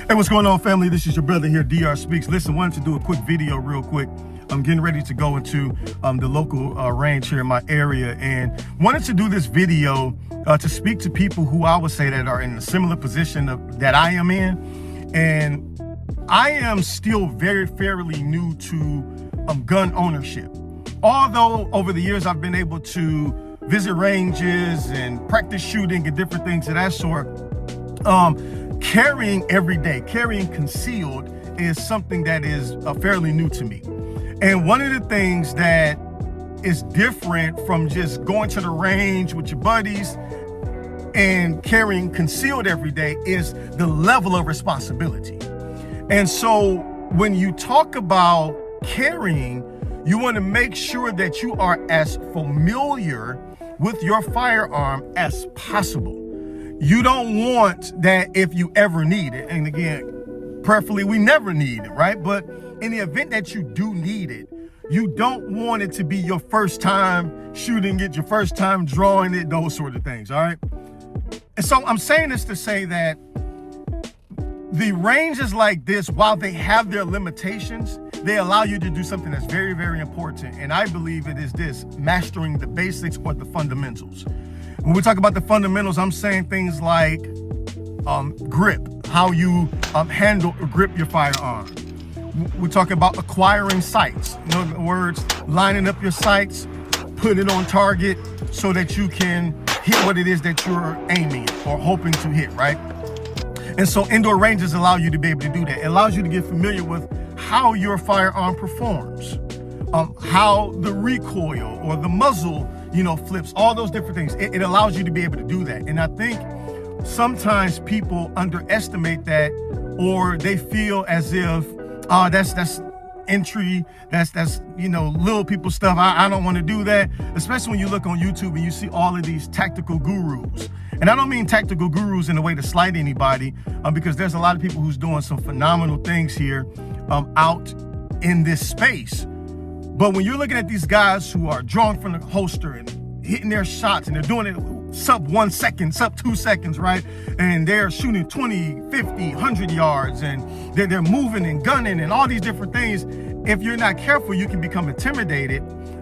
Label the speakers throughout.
Speaker 1: Hey, what's going on, family? This is your brother here, D.R.speaks. Listen, wanted to do a quick video real quick. I'm getting ready to go into the local range here in my area, and wanted to do this video to speak to people who I would say that are in a similar position that I am in. And I am still fairly new to gun ownership. Although over the years I've been able to visit ranges and practice shooting and different things of that sort, carrying every day, carrying concealed is something that is fairly new to me. And one of the things that is different from just going to the range with your buddies and carrying concealed every day is the level of responsibility. And so when you talk about carrying, you want to make sure that you are as familiar with your firearm as possible. You don't want that if you ever need it. And again, preferably we never need it, right? But in the event that you do need it, you don't want it to be your first time shooting it, your first time drawing it, those sort of things, all right? And so I'm saying this to say that the ranges like this, while they have their limitations, they allow you to do something that's very, very important. And I believe it is this: mastering the basics or the fundamentals. When we talk about the fundamentals, I'm saying things like grip, how you handle or grip your firearm. We're talking about acquiring sights. In other words, lining up your sights, put it on target so that you can hit what it is that you're aiming at or hoping to hit, right? And so indoor ranges allow you to be able to do that. It allows you to get familiar with how your firearm performs, how the recoil or the muzzle, flips, all those different things. It allows you to be able to do that. And I think sometimes people underestimate that, or they feel as if, that's entry, that's little people stuff. I don't want to do that, especially when you look on YouTube and you see all of these tactical gurus. And I don't mean tactical gurus in a way to slight anybody, because there's a lot of people who's doing some phenomenal things here out in this space. But when you're looking at these guys who are drawing from the holster and hitting their shots, and they're doing it sub 1 second, sub 2 seconds, right? And they're shooting 20, 50, 100 yards, and they're moving and gunning and all these different things. If you're not careful, you can become intimidated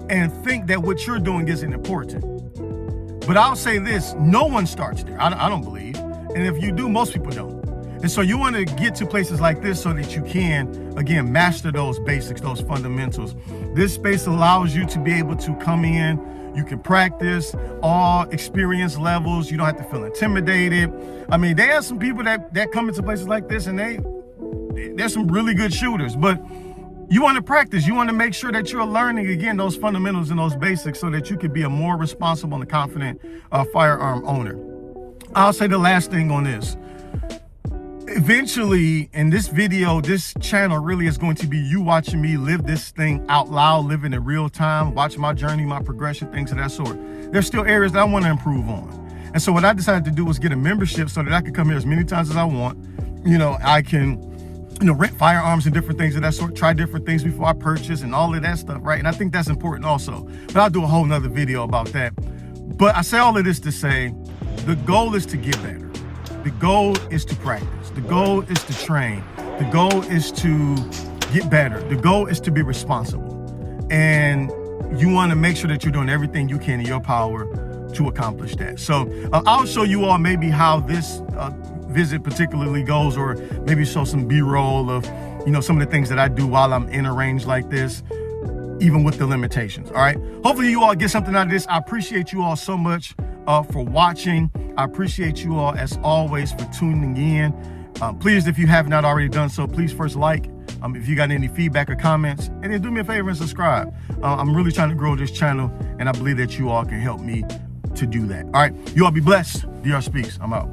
Speaker 1: and think that what you're doing isn't important. But I'll say this: no one starts there. I don't believe. And if you do, most people don't. And so you want to get to places like this so that you can, again, master those basics, those fundamentals. This space allows you to be able to come in. You can practice all experience levels. You don't have to feel intimidated. I mean, there are some people that come into places like this, and they're some really good shooters. But you want to practice. You want to make sure that you're learning, again, those fundamentals and those basics so that you can be a more responsible and confident firearm owner. I'll say the last thing on this. Eventually, in this video, this channel really is going to be you watching me live this thing out loud, living in real time, watching my journey, my progression, things of that sort. There's still areas that I want to improve on. And so what I decided to do was get a membership so that I can come here as many times as I want. I can rent firearms and different things of that sort, try different things before I purchase and all of that stuff, right? And I think that's important also. But I'll do a whole nother video about that. But I say all of this to say, the goal is to get better. The goal is to practice. The goal is to train. The goal is to get better. The goal is to be responsible. And you want to make sure that you're doing everything you can in your power to accomplish that. So I'll show you all maybe how this visit particularly goes, or maybe show some B-roll of some of the things that I do while I'm in a range like this, even with the limitations. All right, hopefully you all get something out of this. I appreciate you all so much for watching. I appreciate you all as always for tuning in. Please, if you have not already done so, please first like, if you got any feedback or comments, and then do me a favor and subscribe. I'm really trying to grow this channel, and I believe that you all can help me to do that. All right, you all be blessed. D.R.speaks. I'm out.